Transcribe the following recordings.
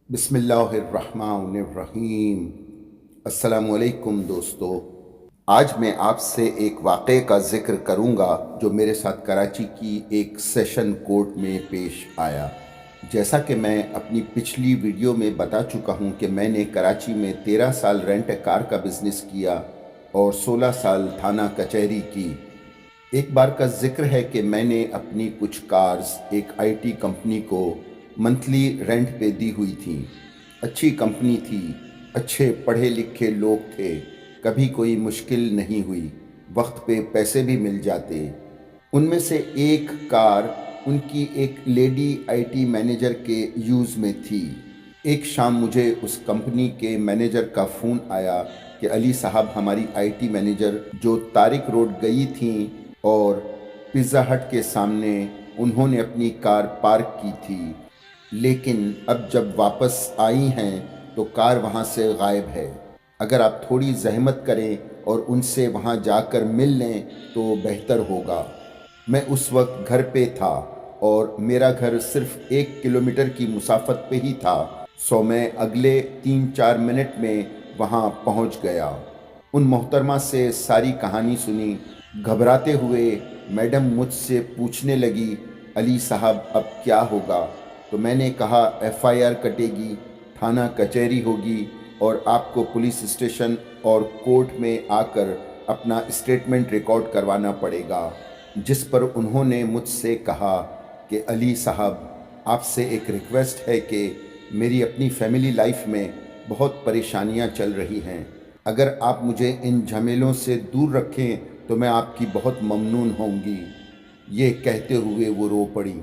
बिस्मिल्लाहिर्रहमानिर्रहीम। अस्सलामुअलैकुम दोस्तों, आज मैं आपसे एक वाक़े का ज़िक्र करूंगा जो मेरे साथ कराची की एक सेशन कोर्ट में पेश आया। जैसा कि मैं अपनी पिछली वीडियो में बता चुका हूं कि मैंने कराची में 13 साल रेंट ए कार का बिज़नेस किया और 16 साल थाना कचहरी की। एक बार का ज़िक्र है कि मैंने अपनी कुछ कार्स एक आईटी कंपनी को मंथली रेंट पे दी हुई थी। अच्छी कंपनी थी, अच्छे पढ़े लिखे लोग थे, कभी कोई मुश्किल नहीं हुई, वक्त पे पैसे भी मिल जाते। उनमें से एक कार उनकी एक लेडी आईटी मैनेजर के यूज़ में थी। एक शाम मुझे उस कंपनी के मैनेजर का फ़ोन आया कि अली साहब, हमारी आईटी मैनेजर जो तारिक रोड गई थी और पिज़्ज़ा हट के सामने उन्होंने अपनी कार पार्क की थी, लेकिन अब जब वापस आई हैं तो कार वहाँ से गायब है। अगर आप थोड़ी ज़हमत करें और उनसे वहाँ जाकर मिल लें तो बेहतर होगा। मैं उस वक्त घर पे था और मेरा घर सिर्फ 1 किलोमीटर की मुसाफत पे ही था, सो मैं अगले 3-4 मिनट में वहाँ पहुँच गया। उन मोहतरमा से सारी कहानी सुनी। घबराते हुए मैडम मुझसे पूछने लगी, अली साहब अब क्या होगा? तो मैंने कहा, एफआईआर कटेगी, थाना कचहरी होगी और आपको पुलिस स्टेशन और कोर्ट में आकर अपना स्टेटमेंट रिकॉर्ड करवाना पड़ेगा। जिस पर उन्होंने मुझसे कहा कि अली साहब, आपसे एक रिक्वेस्ट है कि मेरी अपनी फैमिली लाइफ में बहुत परेशानियां चल रही हैं। अगर आप मुझे इन झमेलों से दूर रखें तो मैं आपकी बहुत ममनून होंगी। ये कहते हुए वो रो पड़ी।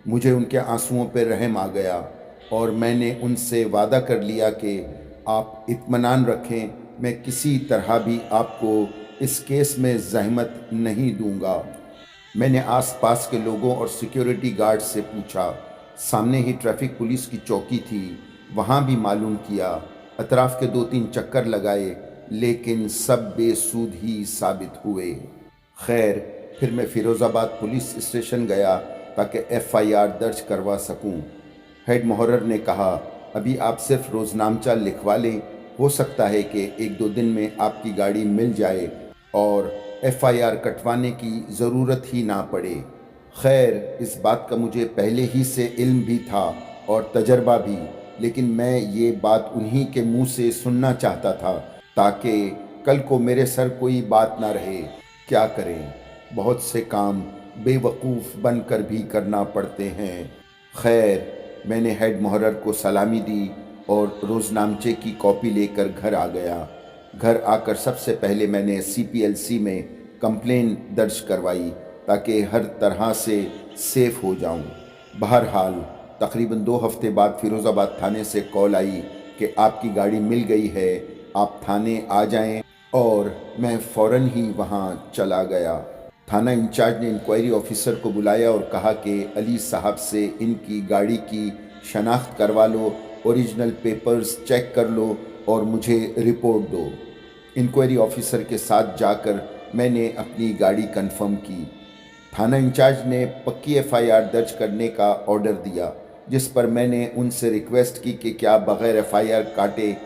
मुझे उनके आंसुओं पर रहम आ गया और मैंने उनसे वादा कर लिया कि आप इत्मीनान रखें, मैं किसी तरह भी आपको इस केस में ज़हमत नहीं दूंगा। मैंने आसपास के लोगों और सिक्योरिटी गार्ड से पूछा, सामने ही ट्रैफिक पुलिस की चौकी थी, वहाँ भी मालूम किया, अतराफ़ के 2-3 चक्कर लगाए, लेकिन सब बेसूद ही साबित हुए। खैर, फिर मैं फ़िरोज़ाबाद पुलिस स्टेशन गया ताकि एफआईआर दर्ज करवा सकूं। हेड मुहर्रर ने कहा, अभी आप सिर्फ रोज़नामचा लिखवा लें, हो सकता है कि 1-2 दिन में आपकी गाड़ी मिल जाए और एफआईआर कटवाने की ज़रूरत ही ना पड़े। खैर, इस बात का मुझे पहले ही से इल्म भी था और तजर्बा भी, लेकिन मैं ये बात उन्हीं के मुंह से सुनना चाहता था ताकि कल को मेरे सर कोई बात ना रहे। क्या करें, बहुत से काम बेवकूफ़ बनकर भी करना पड़ते हैं। खैर, मैंने हेड मुहर्रर को सलामी दी और रोज़नामचे की कॉपी लेकर घर आ गया। घर आकर सबसे पहले मैंने सीपीएलसी में कंप्लेन दर्ज करवाई ताकि हर तरह से सेफ़ हो जाऊं। बहरहाल तकरीबन 2 हफ्ते बाद फ़िरोज़ाबाद थाने से कॉल आई कि आपकी गाड़ी मिल गई है, आप थाने आ जाएं, और मैं फ़ौरन ही वहां चला गया। थाना इंचार्ज ने इंक्वायरी ऑफिसर को बुलाया और कहा कि अली साहब से इनकी गाड़ी की शनाख्त करवा लो, ओरिजिनल पेपर्स चेक कर लो और मुझे रिपोर्ट दो। इंक्वायरी ऑफिसर के साथ जाकर मैंने अपनी गाड़ी कंफर्म की। थाना इंचार्ज ने पक्की एफआईआर दर्ज करने का ऑर्डर दिया, जिस पर मैंने उनसे रिक्वेस्ट की कि क्या बग़ैर एफआईआर काटे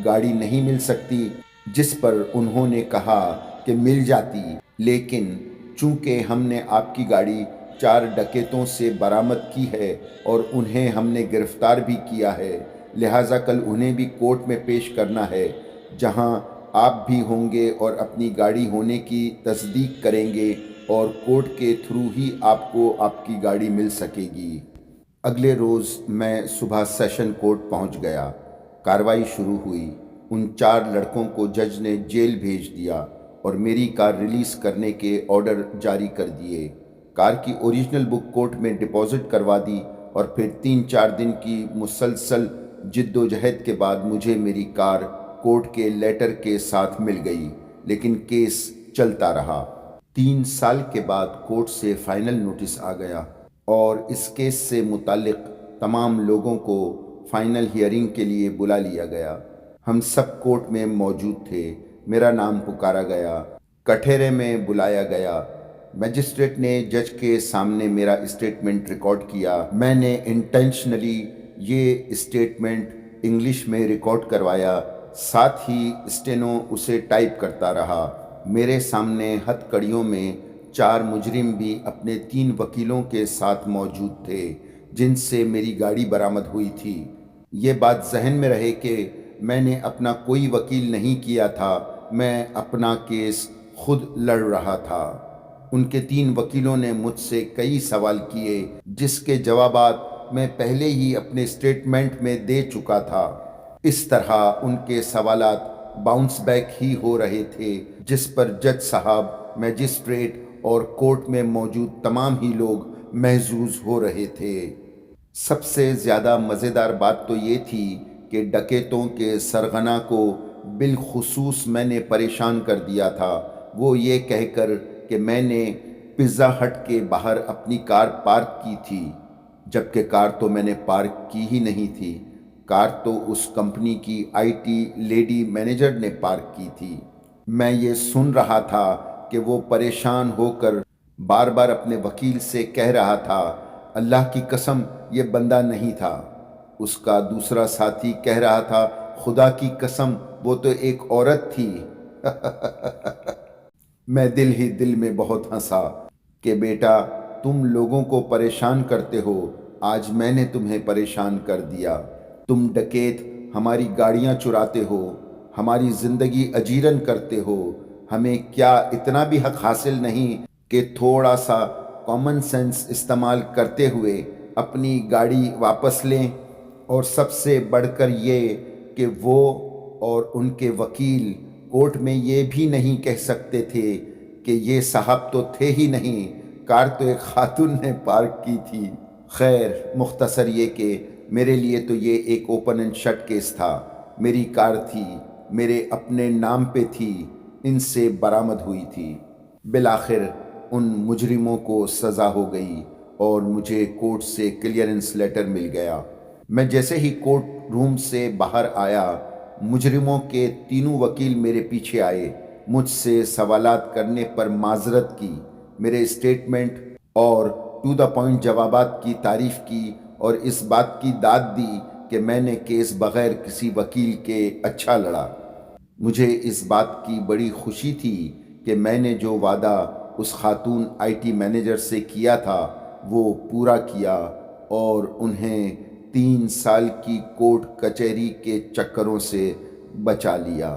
गाड़ी नहीं मिल सकती, जिस पर उन्होंने कहा कि मिल जाती, लेकिन चूंकि हमने आपकी गाड़ी 4 डकैतों से बरामद की है और उन्हें हमने गिरफ्तार भी किया है, लिहाजा कल उन्हें भी कोर्ट में पेश करना है, जहां आप भी होंगे और अपनी गाड़ी होने की तस्दीक करेंगे और कोर्ट के थ्रू ही आपको आपकी गाड़ी मिल सकेगी। अगले रोज़ मैं सुबह सेशन कोर्ट पहुंच गया। कार्रवाई शुरू हुई। उन 4 लड़कों को जज ने जेल भेज दिया और मेरी कार रिलीज़ करने के ऑर्डर जारी कर दिए। कार की ओरिजिनल बुक कोर्ट में डिपॉजिट करवा दी और फिर 3-4 दिन की मुसलसल जिद्दोजहद के बाद मुझे मेरी कार कोर्ट के लेटर के साथ मिल गई, लेकिन केस चलता रहा। 3 साल के बाद कोर्ट से फाइनल नोटिस आ गया और इस केस से मुताल्लिक तमाम लोगों को फाइनल हियरिंग के लिए बुला लिया गया। हम सब कोर्ट में मौजूद थे। मेरा नाम पुकारा गया, कठहरे में बुलाया गया। मजिस्ट्रेट ने जज के सामने मेरा स्टेटमेंट रिकॉर्ड किया। मैंने इंटेंशनली یہ اسٹیٹمنٹ انگلش میں ریکارڈ کروایا، ساتھ ہی اسٹینو اسے ٹائپ کرتا رہا۔ میرے سامنے ہتھ کڑیوں میں 4 مجرم بھی اپنے 3 وکیلوں کے ساتھ موجود تھے جن سے میری گاڑی برآمد ہوئی تھی۔ یہ بات ذہن میں رہے کہ میں نے اپنا کوئی وکیل نہیں کیا تھا، میں اپنا کیس خود لڑ رہا تھا۔ ان کے 3 وکیلوں نے مجھ سے کئی سوال کیے جس کے جوابات میں پہلے ہی اپنے اسٹیٹمنٹ میں دے چکا تھا۔ اس طرح ان کے سوالات باؤنس بیک ہی ہو رہے تھے، جس پر جج صاحب، میجسٹریٹ اور کورٹ میں موجود تمام ہی لوگ محظوظ ہو رہے تھے۔ سب سے زیادہ مزیدار بات تو یہ تھی کہ ڈکیتوں کے سرغنہ کو بالخصوص میں نے پریشان کر دیا تھا، وہ یہ کہہ کر کہ میں نے پیزا ہٹ کے باہر اپنی کار پارک کی تھی، جبکہ کار تو میں نے پارک کی ہی نہیں تھی۔ کار تو اس کمپنی کی IT لیڈی مینیجر نے پارک کی تھی۔ میں یہ سن رہا تھا کہ وہ پریشان ہو کر بار بار اپنے وکیل سے کہہ رہا تھا، اللہ کی قسم یہ بندہ نہیں تھا۔ اس کا دوسرا ساتھی کہہ رہا تھا، خدا کی قسم وہ تو ایک عورت تھی۔ میں دل ہی دل میں بہت ہنسا کہ بیٹا تم لوگوں کو پریشان کرتے ہو، آج میں نے تمہیں پریشان کر دیا۔ تم ڈکیت ہماری گاڑیاں چراتے ہو، ہماری زندگی اجیرن کرتے ہو، ہمیں کیا اتنا بھی حق حاصل نہیں کہ تھوڑا سا کامن سینس استعمال کرتے ہوئے اپنی گاڑی واپس لیں؟ اور سب سے بڑھ کر یہ کہ وہ اور ان کے وکیل کورٹ میں یہ بھی نہیں کہہ سکتے تھے کہ یہ صاحب تو تھے ہی نہیں، کار تو ایک خاتون نے پارک کی تھی۔ خیر، مختصر یہ کہ میرے لیے تو یہ ایک اوپن اینڈ شٹ کیس تھا۔ میری کار تھی، میرے اپنے نام پہ تھی، ان سے برآمد ہوئی تھی۔ بالآخر ان مجرموں کو سزا ہو گئی اور مجھے کورٹ سے کلیئرنس لیٹر مل گیا۔ میں جیسے ہی کورٹ روم سے باہر آیا، مجرموں کے تینوں وکیل میرے پیچھے آئے، مجھ سے سوالات کرنے پر معذرت کی، میرے اسٹیٹمنٹ اور ٹو دا پوائنٹ جوابات کی تعریف کی اور اس بات کی داد دی کہ میں نے کیس بغیر کسی وکیل کے اچھا لڑا۔ مجھے اس بات کی بڑی خوشی تھی کہ میں نے جو وعدہ اس خاتون IT مینیجر سے کیا تھا وہ پورا کیا اور انہیں 3 سال کی کورٹ کچہری کے چکروں سے بچا لیا۔